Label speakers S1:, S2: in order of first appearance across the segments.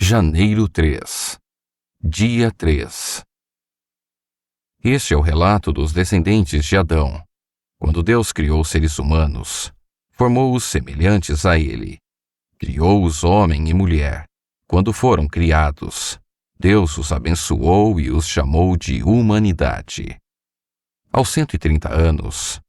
S1: Janeiro 3. Dia 3. Este é o relato dos descendentes de Adão. Quando Deus criou os seres humanos, formou-os semelhantes a ele. Criou-os homem e mulher. Quando foram criados, Deus os abençoou e os chamou de humanidade. Aos 130 anos,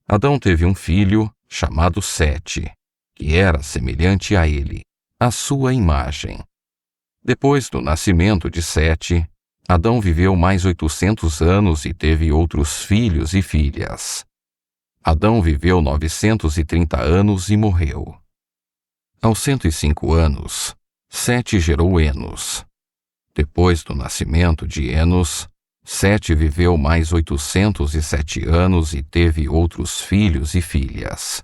S1: Adão teve um filho chamado Sete, que era semelhante a ele, à sua imagem. Depois do nascimento de Sete, Adão viveu mais 800 anos e teve outros filhos e filhas. Adão viveu 930 anos e morreu. Aos 105 anos, Sete gerou Enos. Depois do nascimento de Enos, Sete viveu mais 807 anos e teve outros filhos e filhas.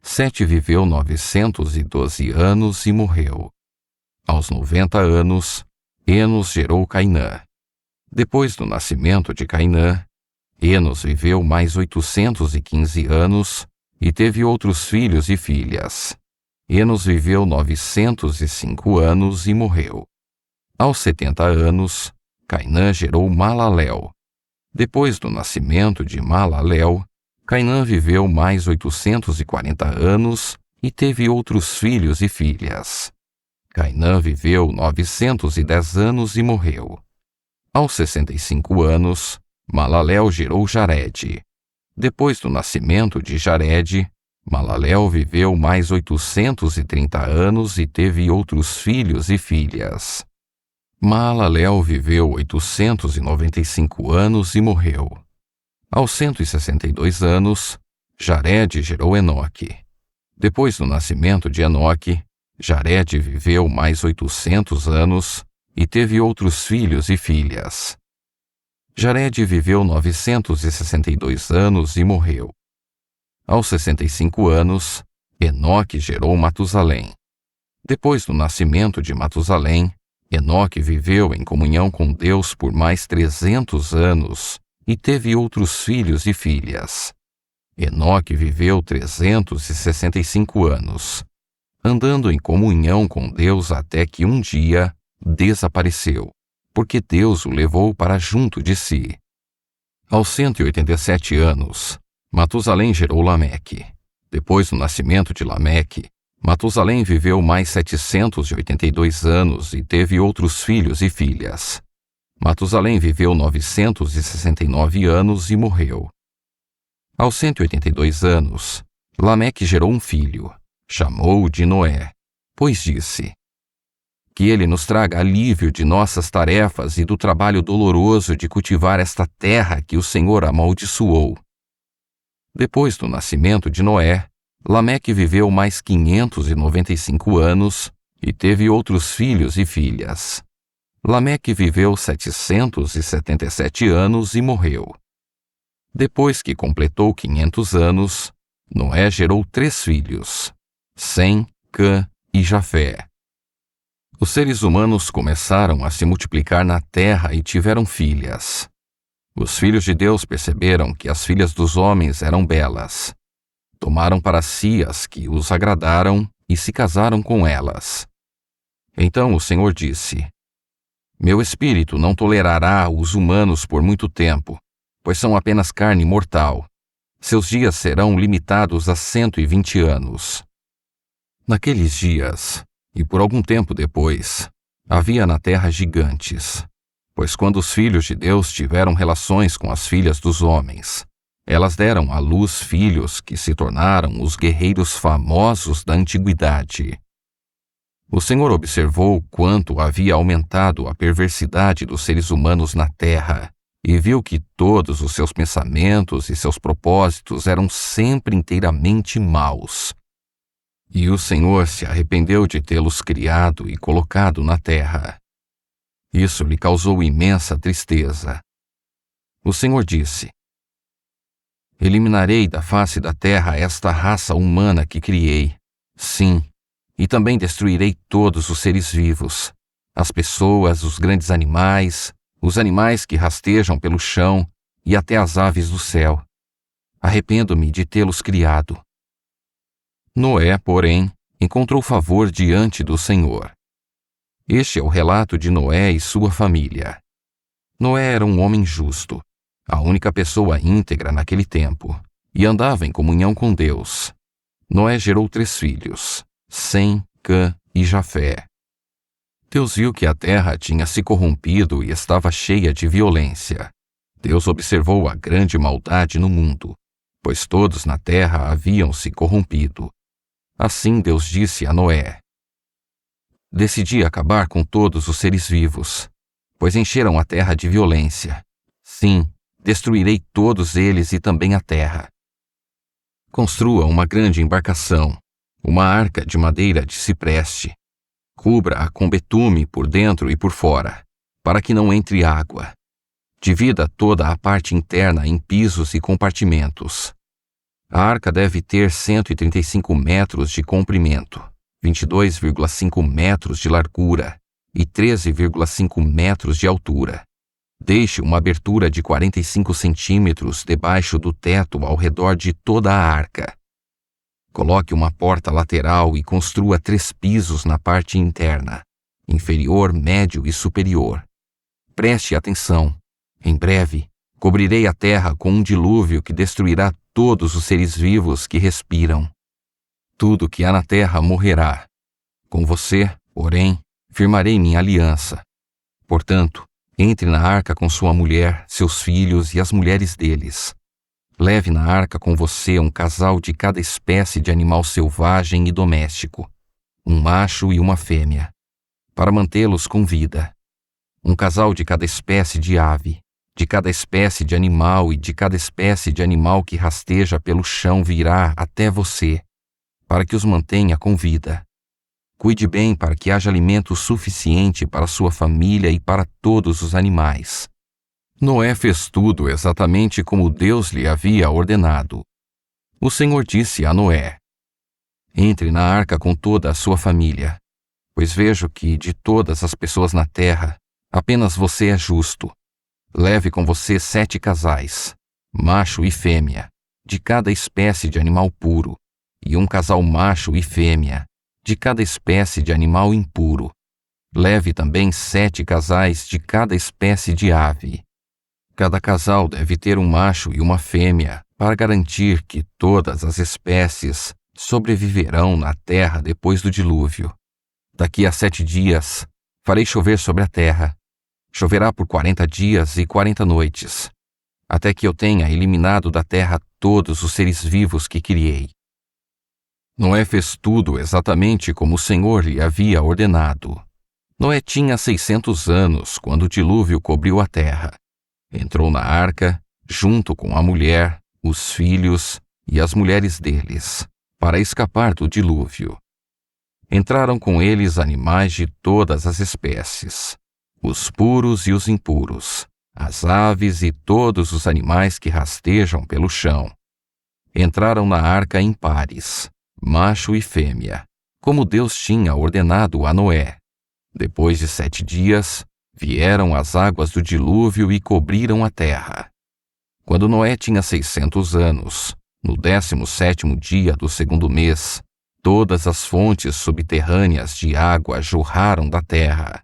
S1: Sete viveu 912 anos e morreu. Aos 90 anos, Enos gerou Cainã. Depois do nascimento de Cainã, Enos viveu mais 815 anos e teve outros filhos e filhas. Enos viveu 905 anos e morreu. Aos 70 anos, Cainã gerou Malalel. Depois do nascimento de Malalel, Cainã viveu mais 840 anos e teve outros filhos e filhas. Cainã viveu 910 anos e morreu. Aos 65 anos, Malalel gerou Jared. Depois do nascimento de Jared, Malalel viveu mais 830 anos e teve outros filhos e filhas. Malalel viveu 895 anos e morreu. Aos 162 anos, Jared gerou Enoque. Depois do nascimento de Enoque, Jared viveu mais 800 anos e teve outros filhos e filhas. Jared viveu 962 anos e morreu. Aos 65 anos, Enoque gerou Matusalém. Depois do nascimento de Matusalém, Enoque viveu em comunhão com Deus por mais 300 anos e teve outros filhos e filhas. Enoque viveu 365 anos, andando em comunhão com Deus até que um dia desapareceu, porque Deus o levou para junto de si. Aos 187 anos, Matusalém gerou Lameque. Depois do nascimento de Lameque, Matusalém viveu mais 782 anos e teve outros filhos e filhas. Matusalém viveu 969 anos e morreu. Aos 182 anos, Lameque gerou um filho. Chamou-o de Noé, pois disse: que ele nos traga alívio de nossas tarefas e do trabalho doloroso de cultivar esta terra que o Senhor amaldiçoou. Depois do nascimento de Noé, Lameque viveu mais 595 anos e teve outros filhos e filhas. Lameque viveu 777 anos e morreu. Depois que completou 500 anos, Noé gerou 3 filhos, Sem, Cã e Jafé. Os seres humanos começaram a se multiplicar na terra e tiveram filhas. Os filhos de Deus perceberam que as filhas dos homens eram belas. Tomaram para si as que os agradaram e se casaram com elas. Então o Senhor disse: meu espírito não tolerará os humanos por muito tempo, pois são apenas carne mortal. Seus dias serão limitados a 120 anos. Naqueles dias, e por algum tempo depois, havia na terra gigantes, pois quando os filhos de Deus tiveram relações com as filhas dos homens, elas deram à luz filhos que se tornaram os guerreiros famosos da antiguidade. O Senhor observou quanto havia aumentado a perversidade dos seres humanos na terra e viu que todos os seus pensamentos e seus propósitos eram sempre inteiramente maus. E o Senhor se arrependeu de tê-los criado e colocado na terra. Isso lhe causou imensa tristeza. O Senhor disse: eliminarei da face da terra esta raça humana que criei. Sim, e também destruirei todos os seres vivos, as pessoas, os grandes animais, os animais que rastejam pelo chão e até as aves do céu. Arrependo-me de tê-los criado. Noé, porém, encontrou favor diante do Senhor. Este é o relato de Noé e sua família. Noé era um homem justo, a única pessoa íntegra naquele tempo, e andava em comunhão com Deus. Noé gerou 3 filhos, Sem, Cã e Jafé. Deus viu que a terra tinha se corrompido e estava cheia de violência. Deus observou a grande maldade no mundo, pois todos na terra haviam se corrompido. Assim Deus disse a Noé: Decidi acabar com todos os seres vivos, pois encheram a terra de violência. Sim, destruirei todos eles e também a terra. Construa uma grande embarcação, uma arca de madeira de cipreste. Cubra-a com betume por dentro e por fora, para que não entre água. Divida toda a parte interna em pisos e compartimentos. A arca deve ter 135 metros de comprimento, 22,5 metros de largura e 13,5 metros de altura. Deixe uma abertura de 45 centímetros debaixo do teto ao redor de toda a arca. Coloque uma porta lateral e construa 3 pisos na parte interna, inferior, médio e superior. Preste atenção. Em breve, cobrirei a terra com um dilúvio que destruirá todos os seres vivos que respiram. Tudo que há na terra morrerá. Com você, porém, firmarei minha aliança. Portanto, entre na arca com sua mulher, seus filhos e as mulheres deles. Leve na arca com você um casal de cada espécie de animal selvagem e doméstico, um macho e uma fêmea, para mantê-los com vida. Um casal de cada espécie de ave, de cada espécie de animal e de cada espécie de animal que rasteja pelo chão virá até você, para que os mantenha com vida. Cuide bem para que haja alimento suficiente para sua família e para todos os animais. Noé fez tudo exatamente como Deus lhe havia ordenado. O Senhor disse a Noé: Entre na arca com toda a sua família, pois vejo que de todas as pessoas na terra, apenas você é justo. Leve com você 7 casais, macho e fêmea, de cada espécie de animal puro, e um casal macho e fêmea, de cada espécie de animal impuro. Leve também 7 casais de cada espécie de ave. Cada casal deve ter um macho e uma fêmea para garantir que todas as espécies sobreviverão na terra depois do dilúvio. Daqui a 7 dias, farei chover sobre a terra. Choverá por 40 dias e 40 noites, até que eu tenha eliminado da terra todos os seres vivos que criei. Noé fez tudo exatamente como o Senhor lhe havia ordenado. Noé tinha 600 anos quando o dilúvio cobriu a terra. Entrou na arca, junto com a mulher, os filhos e as mulheres deles, para escapar do dilúvio. Entraram com eles animais de todas as espécies, os puros e os impuros, as aves e todos os animais que rastejam pelo chão. Entraram na arca em pares, macho e fêmea, como Deus tinha ordenado a Noé. Depois de 7 dias, vieram as águas do dilúvio e cobriram a terra. Quando Noé tinha 600 anos, no 17º dia do 2º mês, todas as fontes subterrâneas de água jorraram da terra.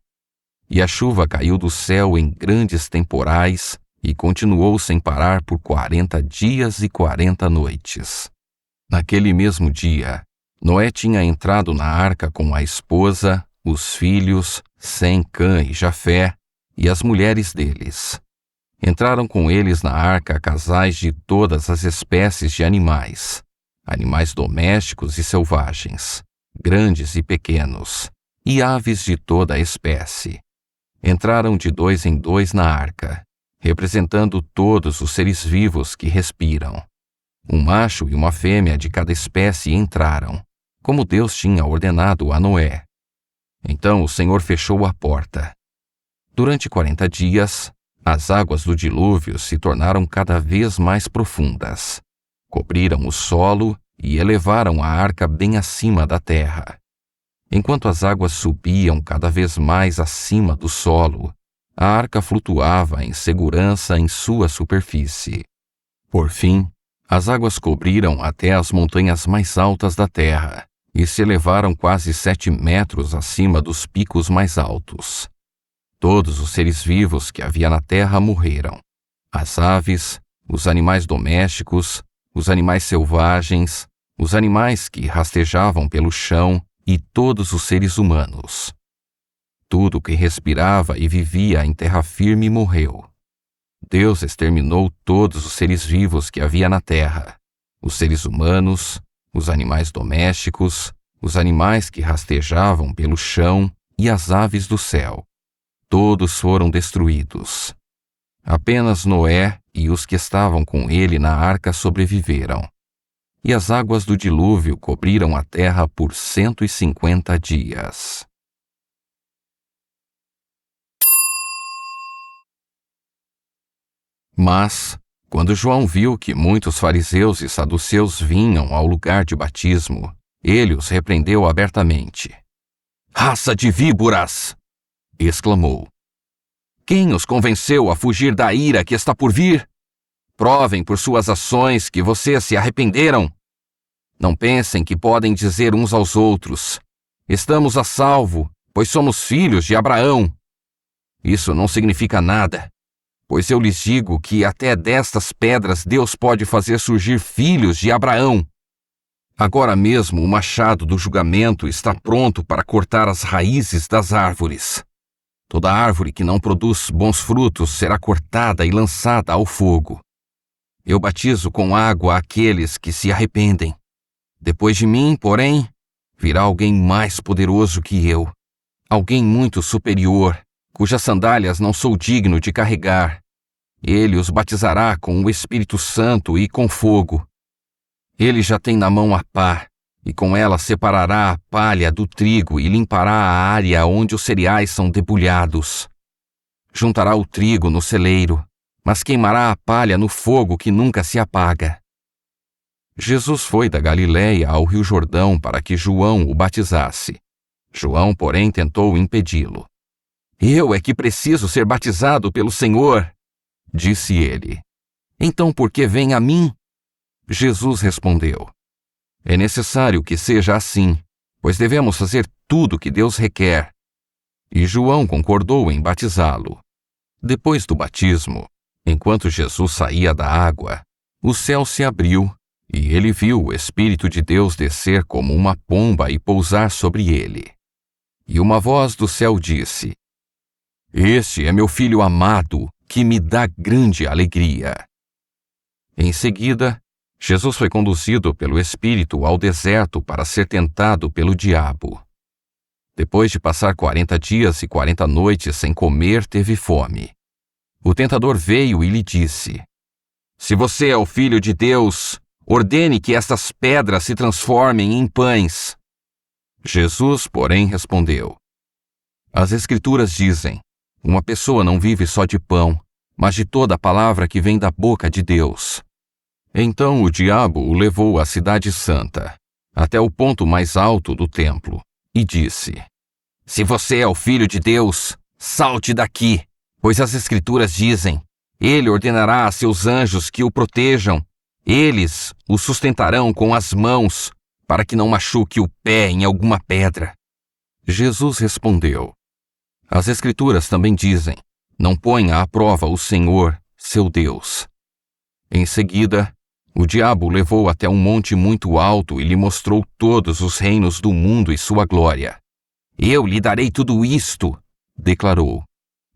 S1: E a chuva caiu do céu em grandes temporais e continuou sem parar por 40 dias e 40 noites. Naquele mesmo dia, Noé tinha entrado na arca com a esposa, os filhos, Sem, Cã e Jafé, e as mulheres deles. Entraram com eles na arca casais de todas as espécies de animais, animais domésticos e selvagens, grandes e pequenos, e aves de toda a espécie. Entraram de 2 em 2 na arca, representando todos os seres vivos que respiram. Um macho e uma fêmea de cada espécie entraram, como Deus tinha ordenado a Noé. Então o Senhor fechou a porta. Durante 40 dias, as águas do dilúvio se tornaram cada vez mais profundas. Cobriram o solo e elevaram a arca bem acima da terra. Enquanto as águas subiam cada vez mais acima do solo, a arca flutuava em segurança em sua superfície. Por fim, as águas cobriram até as montanhas mais altas da terra, e se elevaram quase 7 metros acima dos picos mais altos. Todos os seres vivos que havia na terra morreram. As aves, os animais domésticos, os animais selvagens, os animais que rastejavam pelo chão e todos os seres humanos. Tudo que respirava e vivia em terra firme morreu. Deus exterminou todos os seres vivos que havia na terra, os seres humanos, os animais domésticos, os animais que rastejavam pelo chão e as aves do céu. Todos foram destruídos. Apenas Noé e os que estavam com ele na arca sobreviveram. E as águas do dilúvio cobriram a terra por 150 dias. Mas, quando João viu que muitos fariseus e saduceus vinham ao lugar de batismo, ele os repreendeu abertamente. "Raça de víboras!" exclamou. "Quem os convenceu a fugir da ira que está por vir? Provem por suas ações que vocês se arrependeram. Não pensem que podem dizer uns aos outros: 'Estamos a salvo, pois somos filhos de Abraão.' Isso não significa nada, pois eu lhes digo que até destas pedras Deus pode fazer surgir filhos de Abraão. Agora mesmo o machado do julgamento está pronto para cortar as raízes das árvores. Toda árvore que não produz bons frutos será cortada e lançada ao fogo. Eu batizo com água aqueles que se arrependem. Depois de mim, porém, virá alguém mais poderoso que eu, alguém muito superior, cujas sandálias não sou digno de carregar. Ele os batizará com o Espírito Santo e com fogo. Ele já tem na mão a pá, e com ela separará a palha do trigo e limpará a área onde os cereais são debulhados. Juntará o trigo no celeiro, mas queimará a palha no fogo que nunca se apaga." Jesus foi da Galiléia ao Rio Jordão para que João o batizasse. João, porém, tentou impedi-lo. "Eu é que preciso ser batizado pelo Senhor", disse ele. "Então por que vem a mim?" Jesus respondeu: "É necessário que seja assim, pois devemos fazer tudo o que Deus requer." E João concordou em batizá-lo. Depois do batismo, enquanto Jesus saía da água, o céu se abriu e ele viu o Espírito de Deus descer como uma pomba e pousar sobre ele. E uma voz do céu disse: "Este é meu filho amado, que me dá grande alegria." Em seguida, Jesus foi conduzido pelo Espírito ao deserto para ser tentado pelo diabo. Depois de passar 40 dias e 40 noites sem comer, teve fome. O tentador veio e lhe disse: "Se você é o Filho de Deus, ordene que estas pedras se transformem em pães." Jesus, porém, respondeu: "As Escrituras dizem: uma pessoa não vive só de pão, mas de toda a palavra que vem da boca de Deus." Então o diabo o levou à cidade santa, até o ponto mais alto do templo, e disse: "Se você é o Filho de Deus, salte daqui, pois as Escrituras dizem: Ele ordenará a seus anjos que o protejam, eles o sustentarão com as mãos, para que não machuque o pé em alguma pedra." Jesus respondeu: "As Escrituras também dizem: Não ponha à prova o Senhor, seu Deus." Em seguida, o diabo o levou até um monte muito alto e lhe mostrou todos os reinos do mundo e sua glória. "Eu lhe darei tudo isto", declarou.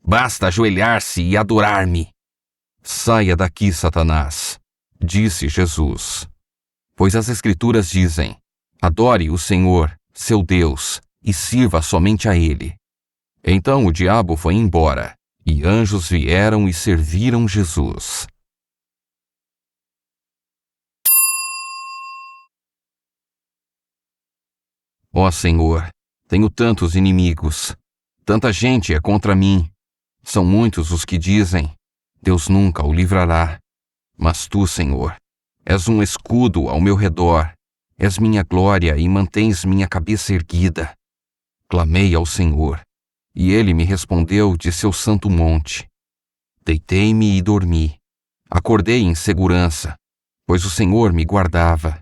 S1: "Basta ajoelhar-se e adorar-me." "Saia daqui, Satanás", disse Jesus, "pois as Escrituras dizem: Adore o Senhor, seu Deus, e sirva somente a Ele." Então o diabo foi embora, e anjos vieram e serviram Jesus. Ó Senhor, tenho tantos inimigos, tanta gente é contra mim. São muitos os que dizem: Deus nunca o livrará. Mas tu, Senhor, és um escudo ao meu redor, és minha glória e mantens minha cabeça erguida. Clamei ao Senhor, e ele me respondeu de seu santo monte. Deitei-me e dormi. Acordei em segurança, pois o Senhor me guardava.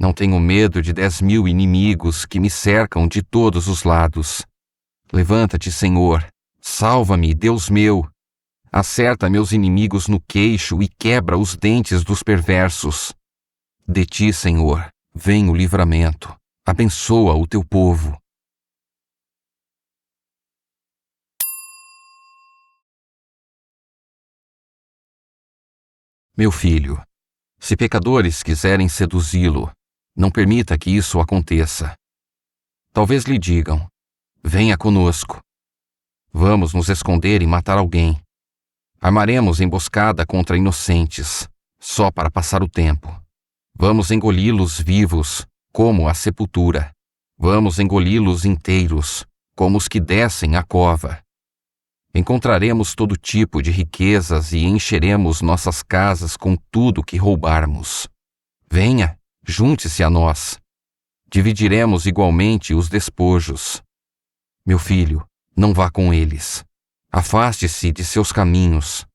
S1: Não tenho medo de 10.000 inimigos que me cercam de todos os lados. Levanta-te, Senhor. Salva-me, Deus meu. Acerta meus inimigos no queixo e quebra os dentes dos perversos. De ti, Senhor, vem o livramento. Abençoa o teu povo. Meu filho, se pecadores quiserem seduzi-lo, não permita que isso aconteça. Talvez lhe digam: venha conosco. Vamos nos esconder e matar alguém. Armaremos emboscada contra inocentes, só para passar o tempo. Vamos engoli-los vivos, como a sepultura. Vamos engoli-los inteiros, como os que descem a cova. Encontraremos todo tipo de riquezas e encheremos nossas casas com tudo que roubarmos. Venha, junte-se a nós. Dividiremos igualmente os despojos. Meu filho, não vá com eles. Afaste-se de seus caminhos.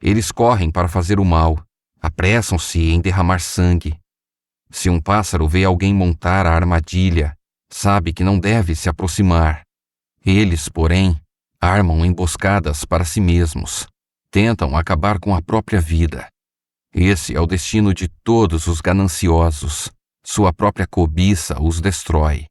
S1: Eles correm para fazer o mal, apressam-se em derramar sangue. Se um pássaro vê alguém montar a armadilha, sabe que não deve se aproximar. Eles, porém, armam emboscadas para si mesmos. Tentam acabar com a própria vida. Esse é o destino de todos os gananciosos. Sua própria cobiça os destrói.